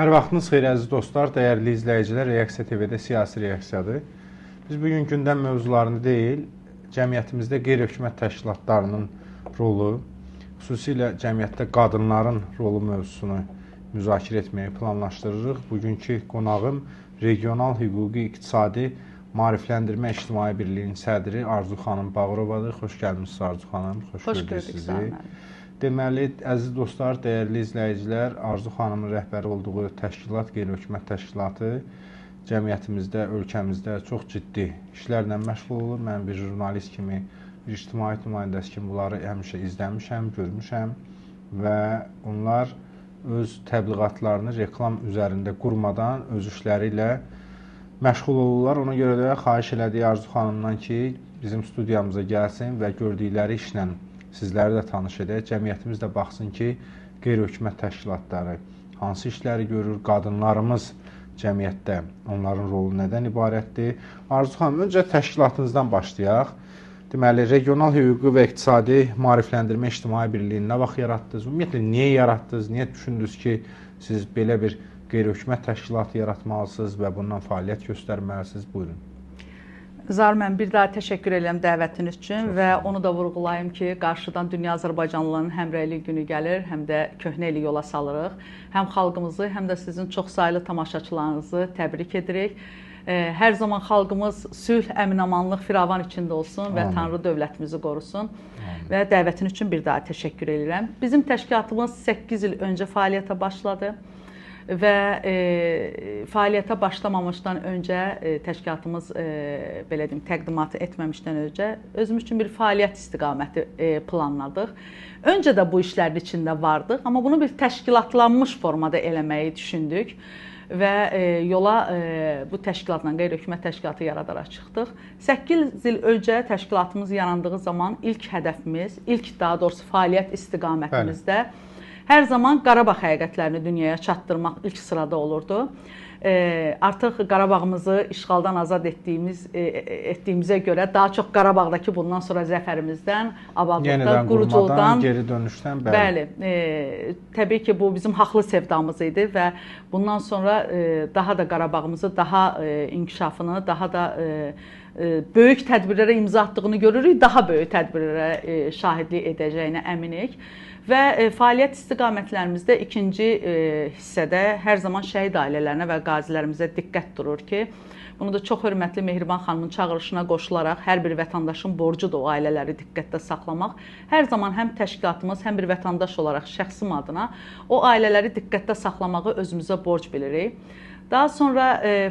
Hər vaxtınız xeyir əziz dostlar, dəyərli izləyicilər, Reaksiya TV-də siyasi reaksiyadır. Biz bugün gündəm mövzularını deyil, cəmiyyətimizdə qeyri-hökumət təşkilatlarının rolu, xüsusilə cəmiyyətdə qadınların rolu mövzusunu müzakirə etməyi planlaşdırırıq. Bugünkü qonağım Regional Hüquqi İqtisadi Maarifləndirmə İctimai Birliyinin sədri Arzu xanım Bağırovadır. Xoş gəlmişsiniz Arzu xanım. Xoş gördük sizi. Deməli, əziz dostlar, dəyərli izləyicilər, Arzu xanımın rəhbəri olduğu təşkilat, qeyri-hökumət təşkilatı cəmiyyətimizdə, ölkəmizdə çox ciddi işlərlə məşğul olur. Mən bir jurnalist kimi, bir ictimaiyyət nümayəndəsi kimi bunları həmişə izləmişəm, görmüşəm və onlar öz təbliğatlarını reklam üzərində qurmadan öz işləri ilə məşğul olurlar. Ona görə də xahiş elədik Arzu xanımdan ki, bizim studiyamıza gəlsin və gördükləri işlə sizləri də tanış edək. Cəmiyyətimiz də baxsın ki, qeyri-hökumət təşkilatları hansı işləri görür, qadınlarımız cəmiyyətdə onların rolu nədən ibarətdir? Arzu xanım, öncə təşkilatınızdan başlayaq. Deməli, Regional Hüquqi və İqtisadi Maarifləndirmə İctimai Birliyini nə vaxt yaratdınız? Ümumiyyətlə, niyə yaratdınız? Niyə düşündünüz ki, siz belə bir qeyri-hökumət təşkilatı yaratmalısınız və bundan fəaliyyət göstərməlisiniz? Buyurun. Zar, mən bir daha təşəkkür edirəm dəvətiniz üçün və onu da vurğulayım ki, qarşıdan Dünya Azərbaycanlılarının həmrəylik günü gəlir, həm də köhnə ili yola salırıq. Həm xalqımızı, həm də sizin çox saylı tamaşaçılarınızı təbrik edirik. Hər zaman xalqımız sülh, əmin-amanlıq, firavan içində olsun və Tanrı dövlətimizi qorusun. Və dəvətin üçün bir daha təşəkkür edirəm. Bizim təşkilatımız 8 il öncə fəaliyyətə başladı. Və fəaliyyətə başlamamışdan öncə təşkilatımız belə deyim, təqdimatı etməmişdən öncə özümüz üçün bir fəaliyyət istiqaməti planladıq. Öncə də bu işlərin içində vardıq, amma bunu bir təşkilatlanmış formada eləməyi düşündük və yola bu təşkilatla qeyri-hökumət təşkilatı yaradaraq çıxdıq. 8 il öncə təşkilatımız yarandığı zaman ilk hədəfimiz, daha doğrusu fəaliyyət istiqamətimizdə hər zaman Qarabağ həqiqətlərini dünyaya çatdırmaq ilk sırada olurdu. Artıq Qarabağımızı işğaldan azad etdiyimizə görə daha çox Qarabağdakı bundan sonra zəfərimizdən, abadlıqdan, quruculuqdan, geri dönüşdən, bəli, təbii ki, bu bizim haqlı sevdamız idi və bundan sonra daha da Qarabağımızı, daha inkişafını, daha da böyük tədbirlərə imza attığını görürük, daha böyük tədbirlərə şahidlik edəcəyinə əminik. Və fəaliyyət istiqamətlərimizdə ikinci hissədə hər zaman şəhid ailələrinə və qazilərimizə diqqət durur ki, bunu da çox hörmətli Mehriban xanımın çağırışına qoşularaq hər bir vətəndaşın borcudur o ailələri diqqətdə saxlamaq. Hər zaman həm təşkilatımız, həm bir vətəndaş olaraq şəxsim adına o ailələri diqqətdə saxlamağı özümüzə borc bilirik. Daha sonra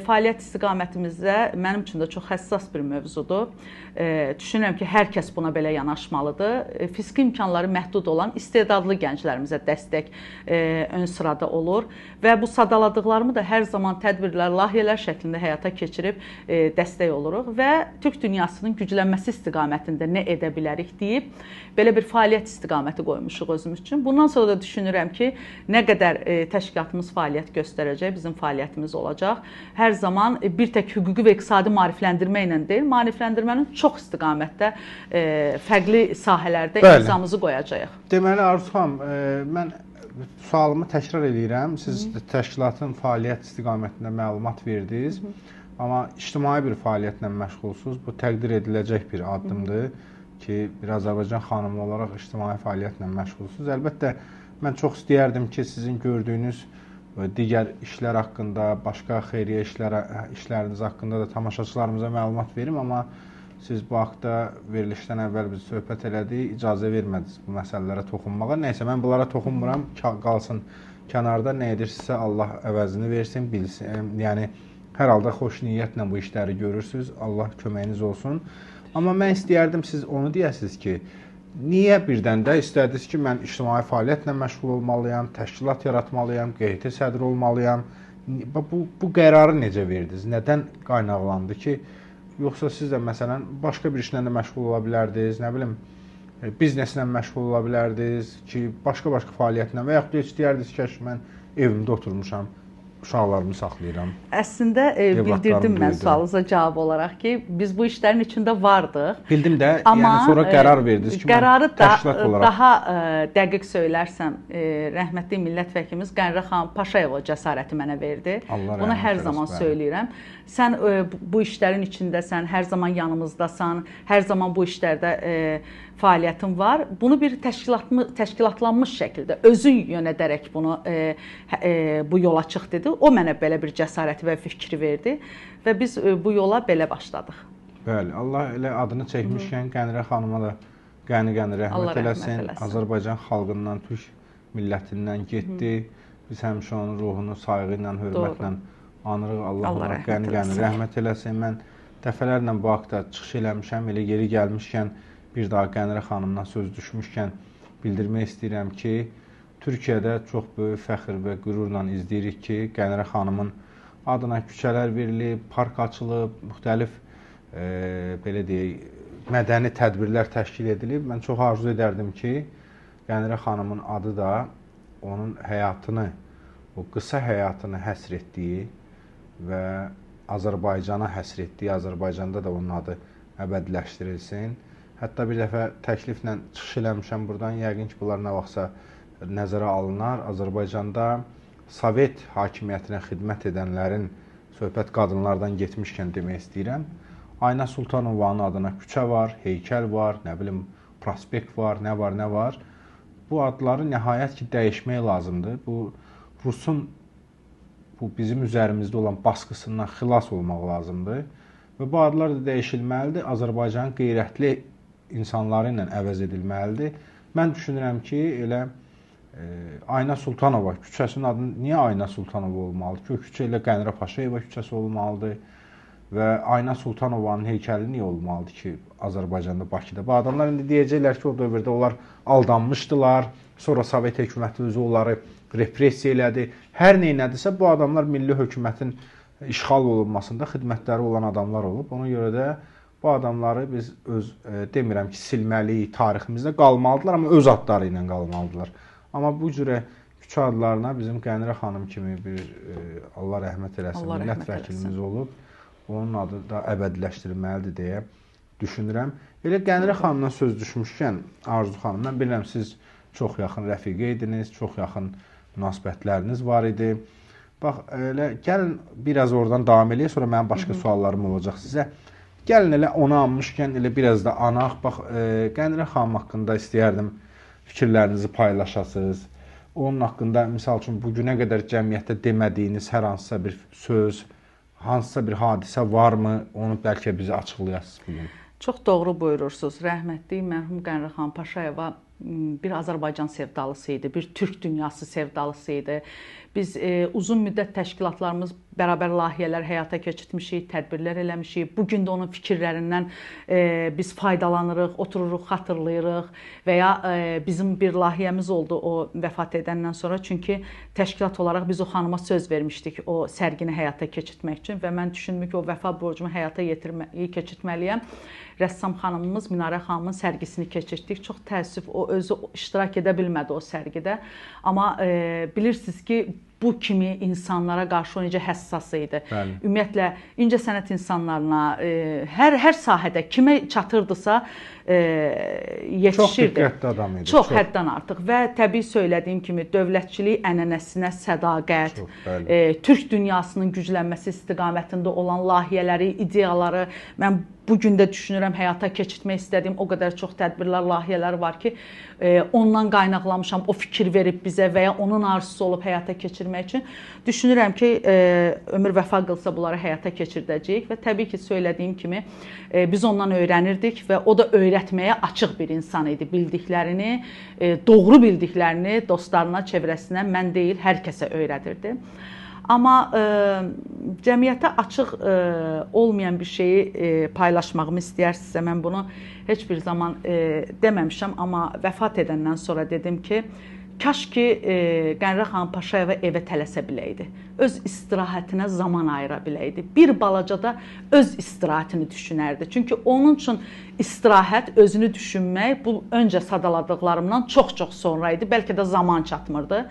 fəaliyyət istiqamətimizdə mənim üçün də çox həssas bir mövzudur. Düşünürəm ki, hər kəs buna belə yanaşmalıdır. Fiziki imkanları məhdud olan istedadlı gənclərimizə dəstək ön sırada olur və bu sadaladıqlarımı da hər zaman tədbirlər, layihələr şəklində həyata keçirib dəstək oluruq və Türk dünyasının güclənməsi istiqamətində nə edə bilərik deyib belə bir fəaliyyət istiqaməti qoymuşuq özümüz üçün. Bundan sonra da düşünürəm ki, nə qədər təşkilatımız fəaliyyət göstərəcək, bizim fəaliyyətimiz olacaq. Hər zaman bir tək hüquqi və iqtisadi maarifləndirmə ilə deyil, maarifləndirmənin çox istiqamətdə fərqli sahələrdə imzamızı qoyacağıq. Deməli, Arzu xanım, mən sualımı təkrar edirəm. Siz təşkilatın fəaliyyət istiqamətində məlumat verdiniz, amma ictimai bir fəaliyyətlə məşğulsunuz. Bu təqdir ediləcək bir addımdır ki, bir Azərbaycan xanımı olaraq ictimai fəaliyyətlə məşğulsunuz. Əlbəttə, mən çox istəyərdim ki, sizin gördüyünüz digər işlər haqqında, başqa xeyriyyə işləriniz haqqında da tamaşaçılarımıza məlumat verim, amma siz bu haqda verilişdən əvvəl biz söhbət elədik, icazə vermədiniz bu məsələlərə toxunmağa. Nəysə, mən bunlara toxunmuram, qalsın kənarda, nə edirsinizsə Allah əvəzini versin, bilsin. Yəni, hər halda xoş niyyətlə bu işləri görürsünüz, Allah köməyiniz olsun. Amma mən istəyərdim, siz onu deyəsiniz ki, niyə birdən də istədiniz ki, mən ictimai fəaliyyətlə məşğul olmalıyam, təşkilat yaratmalıyam, QHT sədri olmalıyam? Bu qərarı necə verdiniz? Nədən qaynaqlandı ki, yoxsa siz də məsələn başqa bir işlə də məşğul ola bilərdiniz, nə bilim, bizneslə məşğul ola bilərdiniz ki, başqa fəaliyyətlə və yaxud da heç deyərdiniz ki, mən evimdə oturmuşam, uşaqlarımı saxlayıram. Əslində bildirdim mən sualınıza cavab olaraq ki, biz bu işlərin içində vardıq. Bildim də, amma yəni sonra qərar verdiniz ki, qərarı təşkilat olaraq daha dəqiq söylərsəm, rəhmətli millət vəkilimiz Qənirə xanım Paşayeva cəsarəti mənə verdi. Bunu hər zaman söyləyirəm. Sən bu işlərin içindəsən, hər zaman yanımızdasan, hər zaman bu işlərdə fəaliyyətin var. Bunu bir təşkilatlanmış şəkildə özün yönədərək bunu bu yola çıx dedi. O mənə belə bir cəsarəti və fikri verdi və biz bu yola belə başladıq. Bəli, Allah elə adını çəkmişkən Qənirə xanıma da qəni rəhmət eləsin. Azərbaycan xalqından, türk millətindən getdi. Biz həmişə onun ruhunu sayğı ilə, hörmətlə anırıq. Allah qəni rəhmət eləsin. Mən dəfələrlə bu haqda çıxış eləmişəm. Elə yeri gəlmişkən bir daha Qənirə xanımdan söz düşmüşkən bildirmək istəyirəm ki, Türkiyədə çox böyük fəxr və qürurla izləyirik ki, Qənirə xanımın adına küçələr verilib, park açılıb, müxtəlif belə deyək, mədəni tədbirlər təşkil edilib. Mən çox arzu edərdim ki, Qənirə xanımın adı da onun həyatını, o qısa həyatını həsr etdiyi və Azərbaycana həsr etdiyi, Azərbaycanda da onun adı əbədiləşdirilsin. Hətta bir dəfə təkliflə çıxış eləmişəm buradan, yəqin ki, bunlar nə vaxtsa nəzərə alınar. Azərbaycanda Sovet hakimiyyətinə xidmət edənlərin, söhbət qadınlardan getmişkən demək istəyirəm, Ayna Sultanovanın adına küçə var, heykəl var, nə bilim, prospekt var, nə var. Bu adları nəhayət ki, dəyişmək lazımdır. Bu, Rusun bizim üzərimizdə olan baskısından xilas olmaq lazımdır. Və bu adlar da dəyişilməlidir, Azərbaycanın qeyrətli insanları ilə əvəz edilməlidir. Mən düşünürəm ki, elə Ayna Sultanova küçəsinin adı niyə Ayna Sultanova olmalıdır ki? O küçə ilə Qənirə Paşayeva küçəsi olmalıdır və Ayna Sultanovanın heykəli niyə olmalıdır ki, Azərbaycanda, Bakıda? Bu adamlar indi deyəcəklər ki, o dövrdə onlar aldanmışdılar, sonra Sovet hökuməti özü onları repressiya elədi. Hər neynədirsə, bu adamlar milli hökumətin işğal olunmasında xidmətləri olan adamlar olub. Ona görə də bu adamları biz demirəm ki, silməliyik, tariximizdə qalmalıdırlar, amma öz adları ilə qalmalıdırlar. Amma bu cürə küçə adlarına bizim Qənirə xanım kimi bir, Allah rəhmət eləsin, millət vəkilimiz olub, onun adı da əbədiləşdirilməlidir deyə düşünürəm. Elə Qənirə xanımdan söz düşmüşkən, Arzu xanım, mən bilirəm, siz çox yaxın rəfiqə idiniz, çox yaxın münasibətləriniz var idi. Bax, elə gəlin biraz oradan davam eləyək, sonra mənim başqa suallarım olacaq sizə. Gəlin elə onu anmışkən, elə biraz da anaq. Bax, Qənirə xanım haqqında istəyərdim fikirlərinizi paylaşasınız. Onun haqqında, misal üçün, bugünə qədər cəmiyyətdə demədiyiniz hər hansısa bir söz, hansısa bir hadisə varmı? Onu bəlkə bizə açıqlayasınız bugün. Çox doğru buyurursunuz. Rəhmətli mərhum Qənirə xanım Paşayeva bir Azərbaycan sevdalısı idi, bir Türk dünyası sevdalısı idi. Biz uzun müddət təşkilatlarımız bərabər layihələr həyata keçirtmişik, tədbirlər eləmişik. Bugün də onun fikirlərindən biz faydalanırıq, otururuq, xatırlayırıq və ya bizim bir layihəmiz oldu o vəfat edəndən sonra. Çünki təşkilat olaraq biz o xanıma söz vermişdik o sərgini həyata keçirtmək üçün və mən düşündüm ki, o vəfa borcumu həyata keçirtməliyəm. Rəssam xanımımız Minarə xanımın sərgisini keçirtdik. Çox təəssüf, o özü iştirak edə bilmədi o sərgidə. Amma bilirsiniz ki, bu kimi insanlara qarşı o necə həssas idi. Bəli. Ümumiyyətlə, incəsənət insanlarına, hər sahədə kimə çatırdısa yetişirdi. Çox diqqətli adam idi. Çox həddən artıq və təbii söylədiyim kimi dövlətçilik ənənəsinə sədaqət, Türk dünyasının güclənməsi istiqamətində olan layihələri, ideyaları mən bugün də düşünürəm, həyata keçirtmək istədiyim o qədər çox tədbirlər, layihələr var ki, ondan qaynaqlamışam, o fikir verib bizə və ya onun arzusu olub həyata keçirmək üçün. Düşünürəm ki, ömür vəfa qılsa bunları həyata keçirdəcəyik və təbii ki, söylədiyim kimi biz ondan öyrənirdik və o da öyrətməyə açıq bir insan idi. Bildiklərini, doğru bildiklərini dostlarına, çevrəsinə, mən deyil, hər kəsə öyrədirdi. Amma cəmiyyətə açıq olmayan bir şeyi paylaşmağımı istəyərsinizsə, mən bunu heç bir zaman deməmişəm, amma vəfat edəndən sonra dedim ki, kaş ki Qənirə xanım Paşayeva evə tələsə biləydi, öz istirahətinə zaman ayıra biləydi, bir balaca da öz istirahətini düşünərdi. Çünki onun üçün istirahət, özünü düşünmək bu öncə sadaladıqlarımdan çox-çox sonra idi, bəlkə də zaman çatmırdı.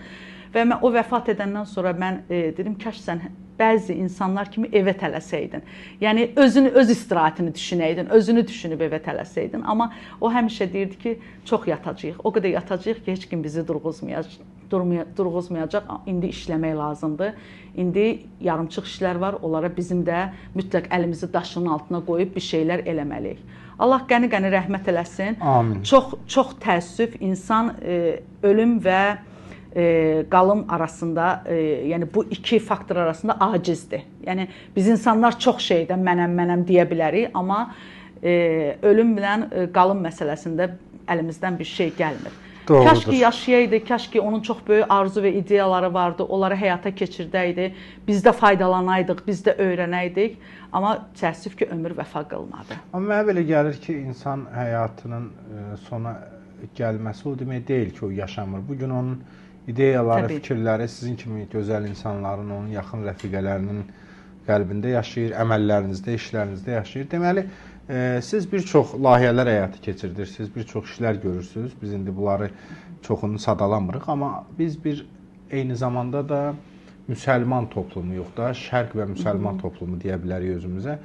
Və mən o vəfat edəndən sonra mən dedim, kaş sən bəzi insanlar kimi evə tələsəydin. Yəni öz istirahətini düşünəydin, özünü düşünüb evə tələsəydin. Amma o həmişə deyirdi ki, çox yatacağıq. O qədər yatacağıq ki, heç kim bizi durğuzmayacaq. İndi işləmək lazımdır. İndi yarımçıq işlər var. Onlara bizim də mütləq əlimizi daşın altına qoyub bir şeylər eləməliyik. Allah qəni-qəni rəhmət eləsin. Amin. Çox təəssüf, insan ölüm və qalım arasında, yəni bu iki faktor arasında acizdir. Yəni biz insanlar çox şeydən mənəm deyə bilərik, amma ölümlə qalım məsələsində əlimizdən bir şey gəlmir. Doğrudur. Kaş ki yaşayaydı, kaş ki onun çox böyük arzu və ideyaları vardı, onları həyata keçirdəydi, biz də faydalanaydıq, biz də öyrənəydik, amma təəssüf ki ömür vəfa qılmadı. Amma mənə belə gəlir ki, insan həyatının sona gəlməsi o demək deyil ki, o yaşamır. Bugün onun ideyaları, fikirləri sizin kimi gözəl insanların, onun yaxın rəfiqələrinin qəlbində yaşayır, əməllərinizdə, işlərinizdə yaşayır. Deməli, siz bir çox layihələr həyata keçirirsiniz, bir çox işlər görürsünüz. Biz indi bunları çoxunu sadalamırıq, amma biz eyni zamanda da müsəlman toplumuyuq da, şərq və müsəlman toplumu deyə bilərik özümüzə.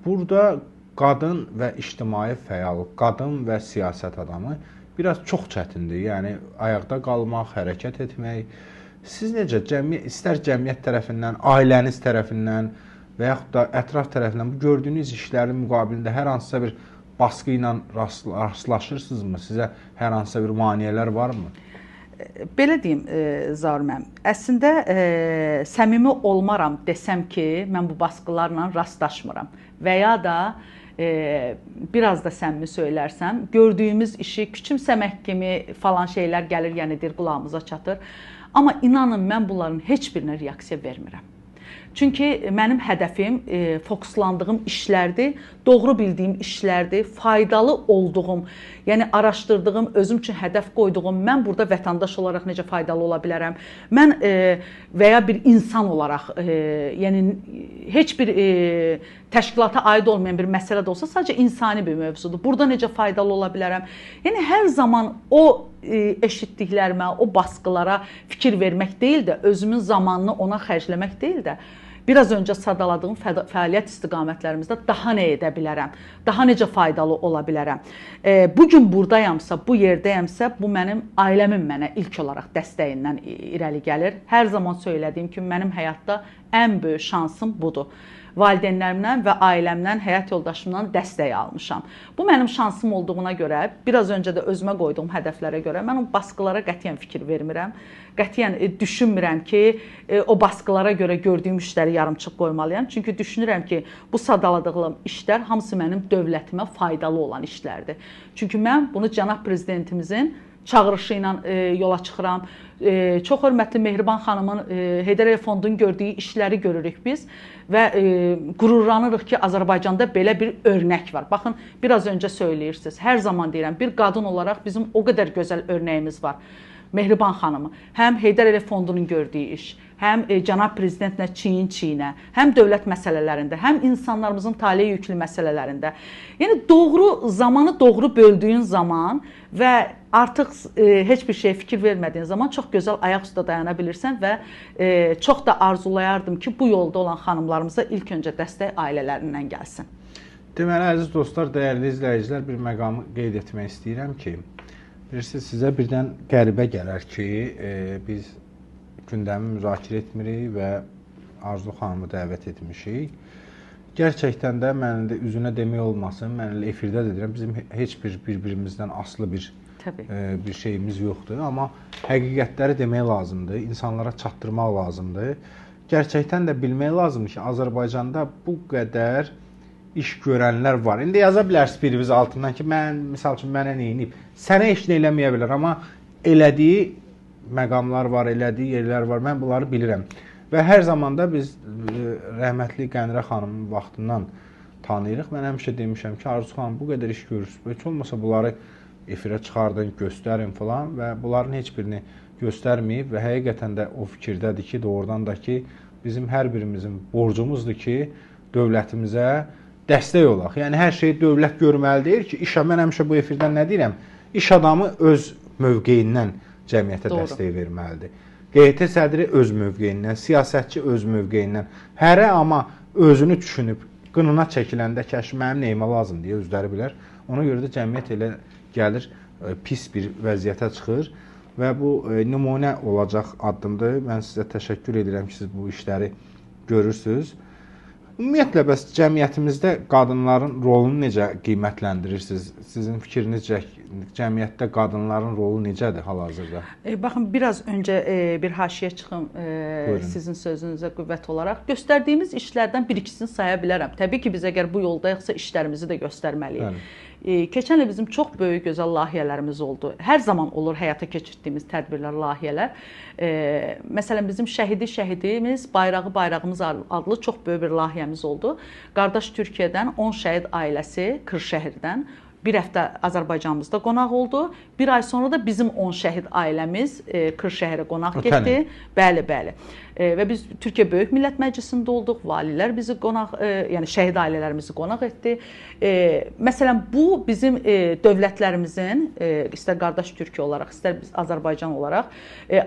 Burada qadın və ictimai fəal, qadın və siyasət adamı biraz çox çətindir. Yəni ayaqda qalmaq, hərəkət etmək. Siz necə istər cəmiyyət tərəfindən, ailəniz tərəfindən və yaxud da ətraf tərəfindən bu gördüyünüz işlərin müqabilində hər hansısa bir baskı ilə rastlaşırsınızmı? Sizə hər hansısa bir maneələr varmı? Belə deyim, Zaur müəllim, əslində səmimi olmaram desəm ki, mən bu baskılarla rastlaşmıram və ya da biraz da səmimi söylərsəm, gördüyümüz işi küçümsəmək kimi falan şeylər gəlir, yəni qulağımıza çatır. Amma inanın, mən bunların heç birinə reaksiya vermirəm. Çünki mənim hədəfim fokuslandığım işlərdir, doğru bildiyim işlərdir, faydalı olduğum, yəni araşdırdığım, özüm üçün hədəf qoyduğum, mən burada vətəndaş olaraq necə faydalı ola bilərəm, mən və ya bir insan olaraq, yəni heç bir təşkilata aid olmayan bir məsələ də olsa, sadəcə insani bir mövzudur. Burada necə faydalı ola bilərəm? Yəni hər zaman o eşitdiklərimə, o baskılara fikir vermək deyil də, özümün zamanını ona xərcləmək deyil də, biraz öncə sadaladığım fəaliyyət istiqamətlərimizdə daha nə edə bilərəm, daha necə faydalı ola bilərəm. Bugün buradayamsa, bu yerdəyəmsə, bu mənim ailəmin mənə ilk olaraq dəstəyindən irəli gəlir. Hər zaman söylədiyim kimi, mənim həyatda ən böyük şansım budur. Valideynlərimdən və ailəmdən, həyat yoldaşımdan dəstək almışam. Bu mənim şansım olduğuna görə, biraz öncə də özümə qoyduğum hədəflərə görə mən o baskılara qətiyyən fikir vermirəm. Qətiyyən düşünmürəm ki, o baskılara görə gördüyüm işləri yarımçıq qoymalıyam. Çünki düşünürəm ki, bu sadaladığım işlər hamısı mənim dövlətimə faydalı olan işlərdir. Çünki mən bunu cənab prezidentimizin çağırışı ilə yola çıxıram. Çox hörmətli Mehriban xanımın Heydər Əliyev Fondunun gördüyü işləri görürük biz və qürurlanırıq ki, Azərbaycanda belə bir örnək var. Baxın, biraz öncə söyləyirsiniz. Hər zaman deyirəm, bir qadın olaraq bizim o qədər gözəl örnəyimiz var. Mehriban xanımı, həm Heydər Əliyev Fondunun gördüyü iş, həm cənab prezidentlə çiyin-çiyinə, həm dövlət məsələlərində, həm insanlarımızın taleyə yüklü məsələlərində. Yəni doğru zamanı doğru böldüyün zaman və artıq heç bir şeyə fikir vermədiyin zaman çox gözəl ayaq üstə dayana bilirsən və çox da arzulayardım ki, bu yolda olan xanımlarımıza ilk öncə dəstək ailələrindən gəlsin. Deməli, əziz dostlar, dəyərli izləyicilər, bir məqamı qeyd etmək istəyirəm ki, bilirsiniz, sizə birdən qəribə gələr ki, biz gündəmi müzakirə etmirik və Arzu xanımı dəvət etmişik. Gerçəkdən də mən də üzünə demək olmasın, mən elə efirdə də deyirəm, bizim heç bir-birimizdən asılı bir şeyimiz yoxdur. Amma həqiqətləri demək lazımdır, insanlara çatdırmaq lazımdır. Gerçəkdən də bilmək lazımdır ki, Azərbaycanda bu qədər iş görənlər var. İndi yaza bilərsiniz biriniz altından ki, misal üçün mənə neyinib? Sənə heç nə eləməyə bilər, amma elədiyi məqamlar var, elədiyi yerlər var, mən bunları bilirəm. Və hər zaman da biz rəhmətli Qənirə xanımın vaxtından tanıyırıq. Mən həmişə demişəm ki, Arzu xanım bu qədər iş görürsünüz, heç olmasa bunları efirə çıxardın, göstərin falan və bunların heç birini göstərməyib və həqiqətən də o fikirdədir ki, doğrudan da ki, bizim hər birimizin borcumuzdur ki, dövlətimizə dəstək olaq. Yəni, hər şeyi dövlət görməli deyil ki, mən həmişə bu efirdən nə deyirəm? İş adamı öz mövqeyindən cəmiyyətə dəstək verməlidir. QT sədri öz mövqeyindən, siyasətçi öz mövqeyindən, hərə amma özünü düşünüb qınına çəkiləndə kəş mənim nəyimə lazım deyə özləri bilər. Ona görə də cəmiyyət elə gəlir pis bir vəziyyətə çıxır və bu nümunə olacaq addımdır. Mən sizə təşəkkür edirəm ki, siz bu işləri görürsünüz. Ümumiyyətlə, bəs cəmiyyətimizdə qadınların rolunu necə qiymətləndirirsiniz? Sizin fikrinizcə cəmiyyətdə qadınların rolu necədir hal-hazırda? Baxın, biraz öncə bir haşiyə çıxım sizin sözünüzə qüvvət olaraq. Göstərdiyimiz işlərdən bir-ikisini saya bilərəm. Təbii ki, biz əgər bu yoldayıqsa işlərimizi də göstərməliyik. Keçən il bizim çox böyük gözəl layihələrimiz oldu. Hər zaman olur həyata keçirdiyimiz tədbirlər, layihələr. Məsələn, bizim şəhidimiz, bayrağımız adlı çox böyük bir layihəmiz oldu. Qardaş Türkiyədən 10 şəhid ailəsi Kırşəhərdən bir həftə Azərbaycanımızda qonaq oldu. Bir ay sonra da bizim 10 şəhid ailəmiz Kırşəhərə qonaq getdi. Bəli, bəli. Və biz Türkiyə Böyük Millət Məclisində olduq. Valilər bizi qonaq, yəni şəhid ailələrimizi qonaq etdi. Məsələn, bu bizim dövlətlərimizin, istər qardaş Türkiyə olaraq, istər biz Azərbaycan olaraq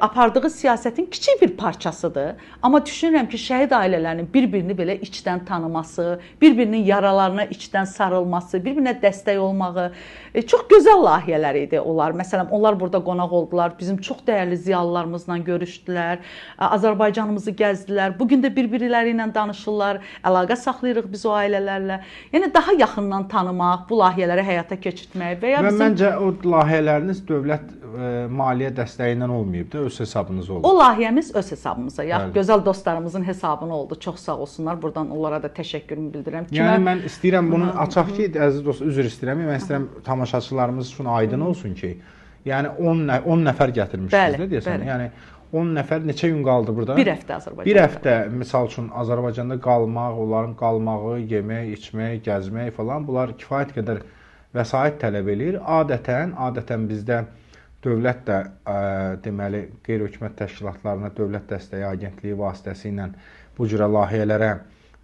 apardığı siyasətin kiçik bir parçasıdır. Amma düşünürəm ki, şəhid ailələrinin bir-birini belə içdən tanıması, bir-birinin yaralarına içdən sarılması, bir-birinə dəstək olmağı çox gözəl layihələr idi onlar. Məsələn, onlar burada qonaq oldular. Bizim çox dəyərli ziyalılarımızla görüşdülər. Azərbaycanımızı gəzdilər. Bugün də bir-biriləri ilə danışırlar. Əlaqə saxlayırıq biz o ailələrlə. Yəni daha yaxından tanımaq, bu layihələri həyata keçirtmək və ya bizim... Məncə o layihələriniz dövlət maliyyə dəstəyindən olmayıb da, öz hesabınız oldu. O layihəmiz öz hesabımıza, gözəl dostlarımızın hesabına oldu. Çox sağ olsunlar. Buradan onlara da təşəkkürümü bildirirəm. Yəni mən istəyirəm bunu açaq ki, əziz dost, üzr istəyirəm. Mən istəyirəm tamaşaçılarımız üçün aydın olsun ki, yəni 10 nəfər gətirmişsiniz də deyəsən. Yəni 10 nəfər neçə gün qaldı burada? Bir həftə Azərbaycanda. Bir həftə misal üçün Azərbaycanda qalmaq, onların qalmağı, yemək, içmək, gəzmək falan, bunlar kifayət qədər vəsait tələb eləyir. Adətən bizdə dövlət də deməli qeyri-hökumət təşkilatlarına dövlət dəstəyi agentliyi vasitəsilə bu cürə layihələrə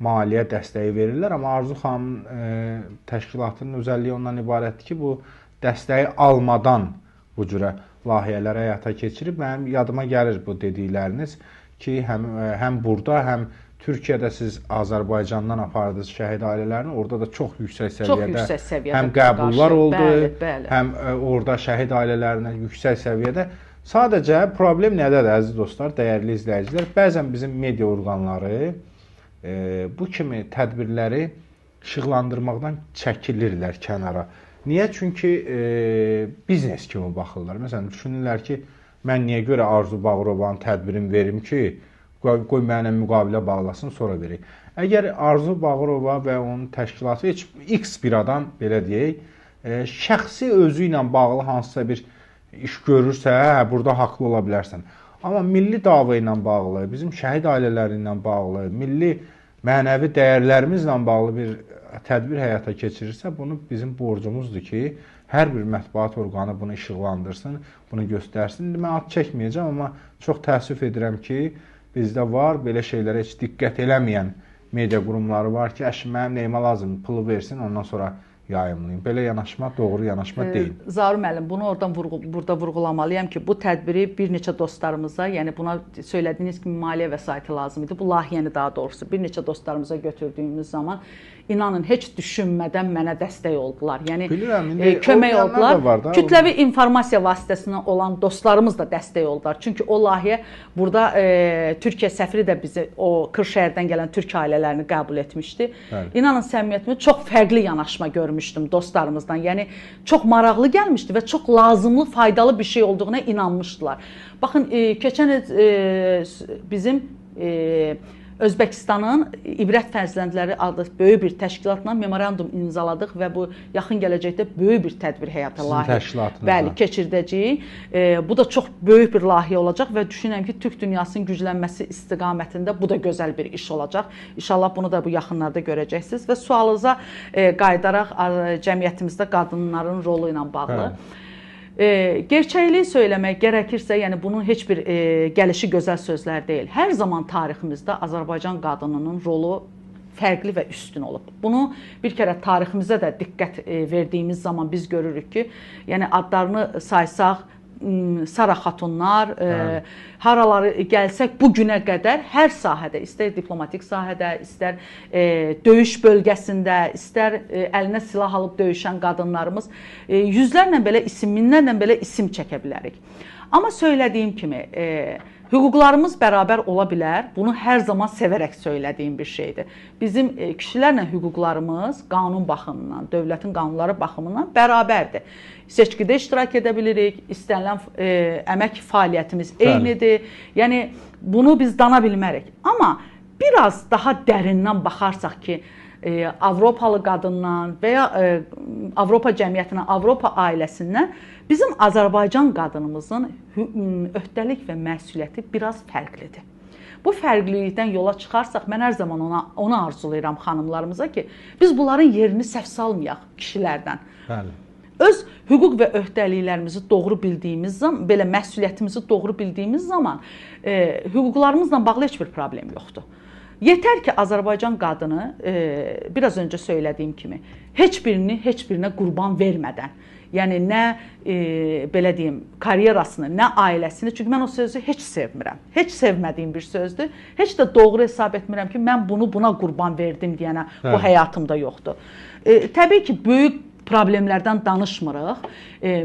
maliyyə dəstəyi verirlər. Amma Arzu xanımın təşkilatının özəlliyi ondan ibarətdir ki, bu dəstəyi almadan bu cürə layihələr həyata keçirib. Mənim yadıma gəlir bu dedikləriniz ki, həm burada, həm Türkiyədə siz Azərbaycandan apardınız şəhid ailələrini, orada da çox yüksək səviyyədə həm qəbullar oldu, həm orada şəhid ailələrinə yüksək səviyyədə. Sadəcə problem nədədir, əziz dostlar, dəyərli izləyicilər? Bəzən bizim media orqanları bu kimi tədbirləri işıqlandırmaqdan çəkilirlər kənara. Niyə? Çünki biznes kimi baxırlar. Məsələn, düşünürlər ki, mən niyə görə Arzu Bağırovanın tədbirini verim ki, qoy mənə müqavilə bağlasın, sonra verək. Əgər Arzu Bağırova və onun təşkilatı X bir adam, belə deyək, şəxsi özü ilə bağlı hansısa bir iş görürsə, burada haqlı ola bilərsən. Amma milli dava ilə bağlı, bizim şəhid ailələri ilə bağlı, milli mənəvi dəyərlərimizlə bağlı bir tədbir həyata keçirirsə, bunu bizim borcumuzdur ki, hər bir mətbuat orqanı bunu işıqlandırsın, bunu göstərsin. Mən ad çəkməyəcəm, amma çox təəssüf edirəm ki, bizdə var, belə şeylərə heç diqqət eləməyən media qurumları var ki, mənim nəyimə lazım, pulu versin, ondan sonra yayımlayın. Belə yanaşma doğru yanaşma deyil. Zaur müəllim, bunu burada vurğulamalıyam ki, bu tədbiri bir neçə dostlarımıza, yəni buna söylədiyiniz kimi maliyyə vəsaiti lazım idi. Bu layihəni daha doğrusu bir neçə dostlarımıza götürdüyümüz zaman inanın heç düşünmədən mənə dəstək oldular. Yəni kömək oldular. Kütləvi informasiya vasitəsindən olan dostlarımız da dəstək oldular. Çünki o layihə burada Türkiyə səfiri də bizi o Kırşəhərdən gələn türk ailələrini qəbul etmişdi. İnanın səmimiyyətimə çox fərqli yanaşma görmüşdüm dostlarımızdan. Yəni çox maraqlı gəlmişdi və çox lazımlı, faydalı bir şey olduğuna inanmışdılar. Baxın, keçən bizim Özbəkistanın İbrət Fərzəndləri adlı böyük bir təşkilatla memorandum imzaladıq və bu yaxın gələcəkdə böyük bir tədbir həyata layihə keçirdəcəyik. Bu da çox böyük bir layihə olacaq və düşünürəm ki, Türk dünyasının güclənməsi istiqamətində bu da gözəl bir iş olacaq. İnşallah bunu da bu yaxınlarda görəcəksiniz və sualınıza qayıdaraq cəmiyyətimizdə qadınların rolu ilə bağlı. Gerçəkliyi söyləmək gərəkirsə, yəni bunun heç bir gəlişi gözəl sözlər deyil. Hər zaman tariximizdə Azərbaycan qadınının rolu fərqli və üstün olub. Bunu bir kərə tariximizə də diqqət verdiyimiz zaman biz görürük ki, yəni adlarını saysaq, Sara xatunlar, haraları gəlsək bu günə qədər hər sahədə, istər diplomatik sahədə, istər döyüş bölgəsində, istər əlinə silah alıb döyüşən qadınlarımız yüzlərlə belə isim, minlərlə belə isim çəkə bilərik. Amma söylədiyim kimi, hüquqlarımız bərabər ola bilər. Bunu hər zaman sevərək söylədiyim bir şeydir. Bizim kişilərlə hüquqlarımız qanun baxımından, dövlətin qanunları baxımından bərabərdir. Seçkidə iştirak edə bilirik, istənilən əmək fəaliyyətimiz eynidir. Yəni, bunu biz dana bilmərik. Amma biraz daha dərindən baxarsaq ki, Avropalı qadından və ya Avropa cəmiyyətindən, Avropa ailəsindən bizim Azərbaycan qadınımızın öhdəlik və məsuliyyəti biraz fərqlidir. Bu fərqlilikdən yola çıxarsaq, mən hər zaman onu arzulayıram xanımlarımıza ki, biz bunların yerini səhv salmayaq kişilərdən. Bəli. Öz hüquq və öhdəliklərimizi doğru bildiyimiz zaman, belə məsuliyyətimizi doğru bildiyimiz zaman hüquqlarımızla bağlı heç bir problem yoxdur. Yetər ki, Azərbaycan qadını, biraz öncə söylədiyim kimi, heç birinə qurban vermədən, yəni nə, belə deyim, karyerasını, nə ailəsini, çünki mən o sözü heç sevmirəm, heç sevmədiyim bir sözdür, heç də doğru hesab etmirəm ki, mən bunu buna qurban verdim deyənə, bu həyatımda yoxdur. Təbii ki, böyük problemlərdən danışmırıq.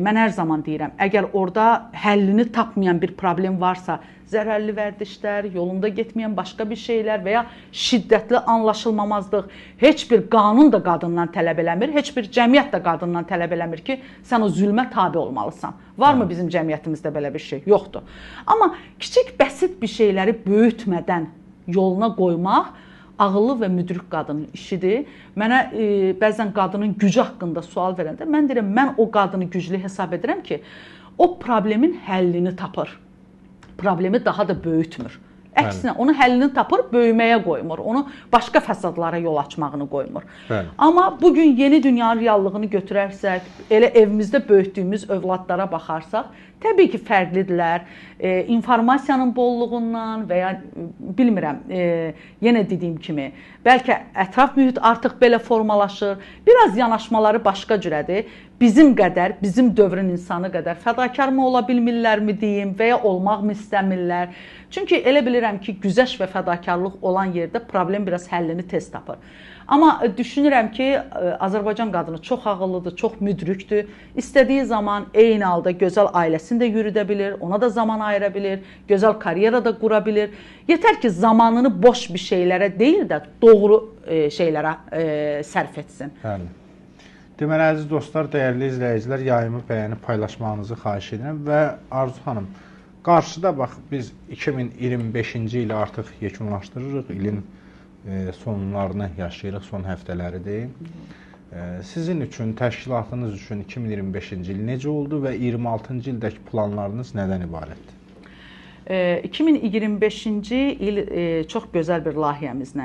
Mən hər zaman deyirəm, əgər orada həllini tapmayan bir problem varsa, zərərli vərdişlər, yolunda getməyən başqa bir şeylər və ya şiddətli anlaşılmamazlıq, heç bir qanun da qadından tələb eləmir, heç bir cəmiyyət də qadından tələb eləmir ki, sən o zülmə tabe olmalısan. Varmı bizim cəmiyyətimizdə belə bir şey? Yoxdur. Amma kiçik, bəsit bir şeyləri böyütmədən yoluna qoymaq ağıllı və müdrik qadının işidir. Mənə bəzən qadının gücü haqqında sual verəndə, mən deyirəm, mən o qadını güclü hesab edirəm ki, o problemin həllini tapır. Problemi daha da böyütmür. Əksinə, onun həllini tapır, böyüməyə qoymur. Onu başqa fəsadlara yol açmağını qoymur. Bəli. Amma bugün yeni dünyanın reallığını götürərsək, elə evimizdə böyütdüyümüz övladlara baxarsaq, təbii ki, fərqlidirlər. İnformasiyanın bolluğundan və ya bilmirəm, yenə dediyim kimi, bəlkə ətraf mühit artıq belə formalaşır. Biraz yanaşmaları başqa cürədir. Bizim qədər, bizim dövrün insanı qədər fədakar mı ola bilmirlərmi deyim və ya olmaq mı istəmirlər? Çünki elə bilirəm ki, güzəşt və fədakarlıq olan yerdə problem biraz həllini tez tapır. Amma düşünürəm ki, Azərbaycan qadını çox ağıllıdır, çox müdrikdir. İstədiyi zaman eyni halda gözəl ailəsini də yürüdə bilir, ona da zaman ayıra bilir, gözəl karyera da qura bilir. Yetər ki, zamanını boş bir şeylərə deyil də doğru şeylərə sərf etsin. Bəli. Deməli, əziz dostlar, dəyərli izləyicilər, yayımı bəyənib paylaşmağınızı xahiş edirəm və Arzu xanım, qarşıda bax, biz 2025-ci ili artıq yekunlaşdırırıq, ilin sonlarını yaşayırıq, son həftələridir. Sizin üçün, təşkilatınız üçün 2025-ci il necə oldu və 26-cı ildəki planlarınız nədən ibarətdir? 2025-ci il çox gözəl bir layihəmizlə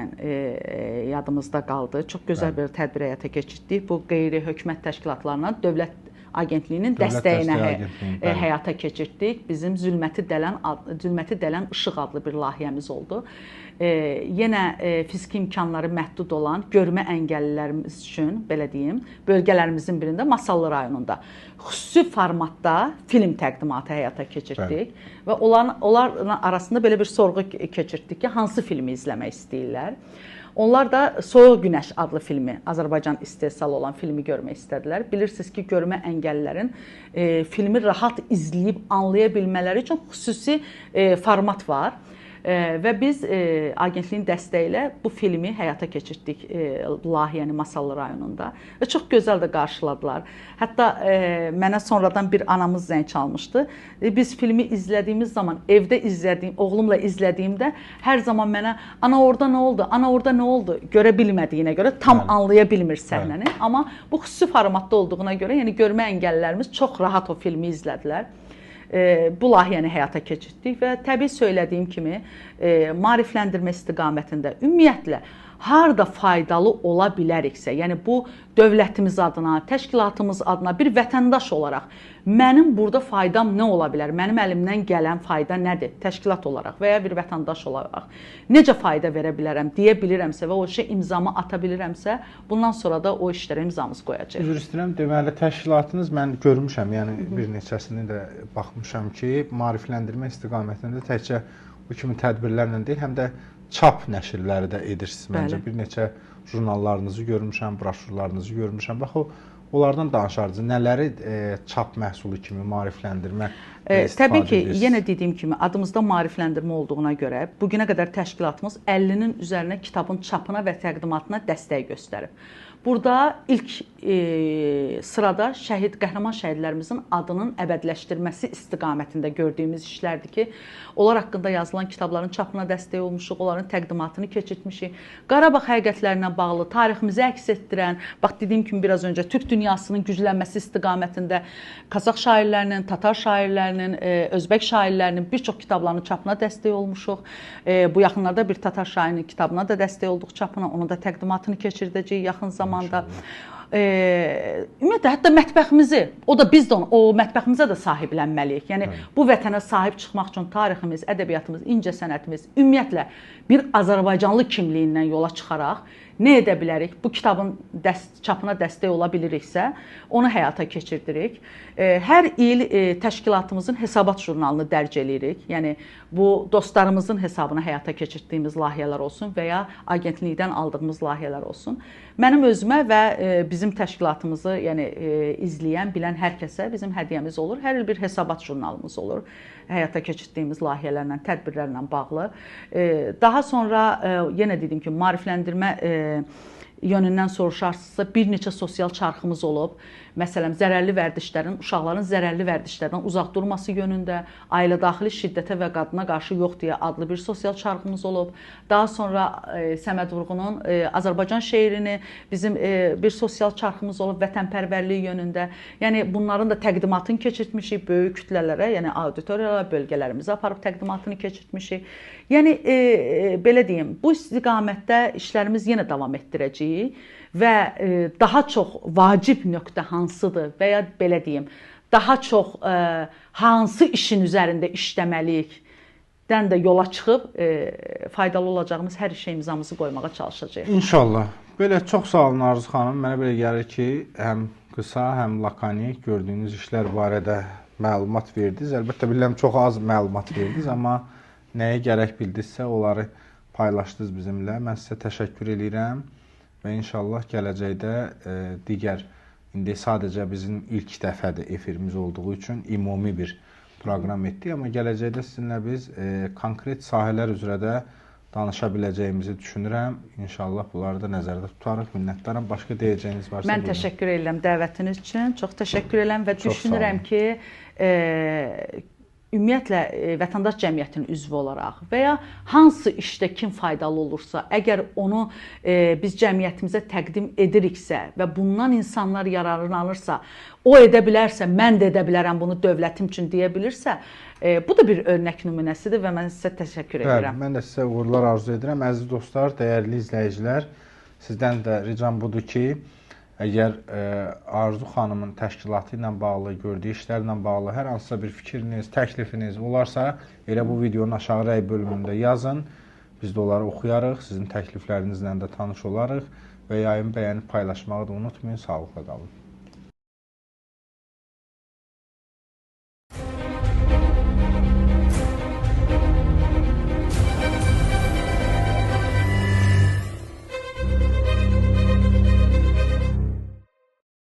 yadımızda qaldı. Çox gözəl bir tədbir həyata keçirdik. Bu qeyri-hökumət təşkilatlarına Dövlət Agentliyinin dəstəyinə həyata keçirdik. Bizim Zülməti Dələn İşıq adlı bir layihəmiz oldu. Yenə fiziki imkanları məhdud olan görmə engellilərimiz üçün, belə deyim, bölgələrimizin birində Masallı rayonunda xüsusi formatda film təqdimatı həyata keçirdik. Və onların arasında belə bir sorğu keçirdik ki, hansı filmi izləmək istəyirlər. Onlar da Soyuq Günəş adlı filmi, Azərbaycan istehsalı olan filmi görmək istədilər. Bilirsiniz ki, görmə engellilərin filmi rahat izləyib anlaya bilmələri üçün xüsusi format var. Və biz agentliyin dəstəyi ilə bu filmi həyata keçirdik layihəni Masallı rayonunda və çox gözəl də qarşıladılar. Hətta mənə sonradan bir anamız zəng çalmışdı. Biz filmi izlədiyimiz zaman, evdə izlədiyim, oğlumla izlədiyimdə hər zaman mənə ana orada nə oldu, ana orada nə oldu görə bilmədiyinə görə tam anlaya bilmir səhnəni. Amma bu xüsusi formatda olduğuna görə, yəni görmə engellilərimiz çox rahat o filmi izlədilər. Bu layihəni həyata keçirdik və təbii söylədiyim kimi maarifləndirmə istiqamətində ümumiyyətlə harda faydalı ola biləriksə, yəni bu dövlətimiz adına, təşkilatımız adına bir vətəndaş olaraq mənim burada faydam nə ola bilər? Mənim əlimdən gələn fayda nədir? Təşkilat olaraq və ya bir vətəndaş olaraq necə fayda verə bilərəm deyə bilirəmsə və o işə imzamı ata bilirəmsə, bundan sonra da o işlərə imzamızı qoyacağıq. Üzr istəyirəm, deməli təşkilatınız mən görmüşəm, yəni bir neçəsini də baxmışam ki, maarifləndirmə istiqamətində təkcə bu kimi tədbirlərlə deyil, həm də çap nəşrləri də edirsiniz məncə. Bir neçə jurnallarınızı görmüşəm, broşurlarınızı görmüşəm. Bax, onlardan danışardı. Nələri çap məhsulu kimi maarifləndirmə istifadə Təbii ki, edirsiniz? yenə dediyim kimi adımızda maarifləndirmə olduğuna görə bugünə qədər təşkilatımız 50-nin üzərinə kitabın çapına və təqdimatına dəstək göstərib. Burada ilk sırada qəhrəman şəhidlərimizin adının əbədiləşdirilməsi istiqamətində gördüyümüz işlərdir ki, onlar haqqında yazılan kitabların çapına dəstək olmuşuq, onların təqdimatını keçirtmişik. Qarabağ həqiqətlərinə bağlı, tariximizi əks etdirən, bax dediyim kimi biraz öncə Türk dünyasının güclənməsi istiqamətində Qazax şairlərinin, Tatar şairlərinin, Özbək şairlərinin bir çox kitablarının çapına dəstək olmuşuq. Bu yaxınlarda bir Tatar şairinin kitabına da dəstək olduq çapına, onun da təqdimatını keçirdəcəyik yaxın zamanda. Ümumiyyətlə, hətta mətbəximizi, o da biz də o mətbəximizə də sahiblənməliyik. Yəni, bu vətənə sahib çıxmaq üçün tariximiz, ədəbiyyatımız, incəsənətimiz, ümumiyyətlə bir Azərbaycanlı kimliyindən yola çıxaraq nə edə bilərik? Bu kitabın çapına dəstək ola biliriksə, onu həyata keçirdirik. Hər il təşkilatımızın hesabat jurnalını dərc eləyirik. Yəni, bu dostlarımızın hesabına həyata keçirdiyimiz layihələr olsun və ya agentlikdən aldığımız layihələr olsun. Mənim özümə və bizim təşkilatımızı izləyən, bilən hər kəsə bizim hədiyyəmiz olur. Hər il bir hesabat jurnalımız olur. Həyata keçirdiyimiz layihələrlə, tədbirlərlə bağlı. Daha sonra, yenə dedim ki, maarifləndirmə yönündən soruşarsınızsa, bir neçə sosial çarxımız olub. Məsələn, zərərli vərdişlərin, uşaqların zərərli vərdişlərdən uzaq durması yönündə, ailə daxili şiddətə və qadına qarşı yox deyə adlı bir sosial çarxımız olub. Daha sonra Səməd Vurğunun Azərbaycan şeirini bizim bir sosial çarxımız olub vətənpərvərliyi yönündə. Yəni, bunların da təqdimatını keçirtmişik böyük kütlələrə, yəni auditoriyalara, bölgələrimizə aparıb təqdimatını keçirtmişik. Yəni, belə deyim, bu istiqamətdə işlərimiz yenə davam etdirəcəyik. Və daha çox vacib nöqtə hansıdır və ya belə deyim, daha çox hansı işin üzərində işləməliyikdən də yola çıxıb faydalı olacağımız hər işə imzamızı qoymağa çalışacağıq. İnşallah. Belə çox sağ olun Arzu xanım. Mənə belə gəlir ki, həm qısa, həm lakanik gördüyünüz işlər barədə məlumat verdiniz. Əlbəttə bilirəm çox az məlumat verdiniz, amma nəyə gərək bildinizsə onları paylaşdınız bizimlə. Mən sizə təşəkkür edirəm. Və inşallah gələcəkdə digər, indi sadəcə bizim ilk dəfədir efirimiz olduğu üçün ümumi bir proqram etdik. Amma gələcəkdə sizinlə biz konkret sahələr üzrə də danışa biləcəyimizi düşünürəm. İnşallah bunları da nəzərdə tutarıq. Minnətdaram. Başqa deyəcəyiniz varsa? Mən təşəkkür edirəm dəvətiniz üçün. Çox təşəkkür edirəm və düşünürəm ki, ümumiyyətlə vətəndaş cəmiyyətinin üzvü olaraq və ya hansı işdə kim faydalı olursa, əgər onu biz cəmiyyətimizə təqdim ediriksə və bundan insanlar yararlanırsa, o edə bilərsə, mən də edə bilərəm bunu dövlətim üçün deyə bilirsə, bu da bir örnək nümunəsidir və mən sizə təşəkkür edirəm. Mən də sizə uğurlar arzu edirəm. Əziz dostlar, dəyərli izləyicilər, sizdən də ricam budur ki, əgər Arzu xanımın təşkilatı ilə bağlı, gördüyü işlərlə bağlı hər hansısa bir fikriniz, təklifiniz olarsa, elə bu videonun aşağı rəy bölümündə yazın. Biz də onları oxuyarıq, sizin təkliflərinizlə də tanış olarıq və yayını bəyənib paylaşmağı da unutmayın. Sağlıqla qalın.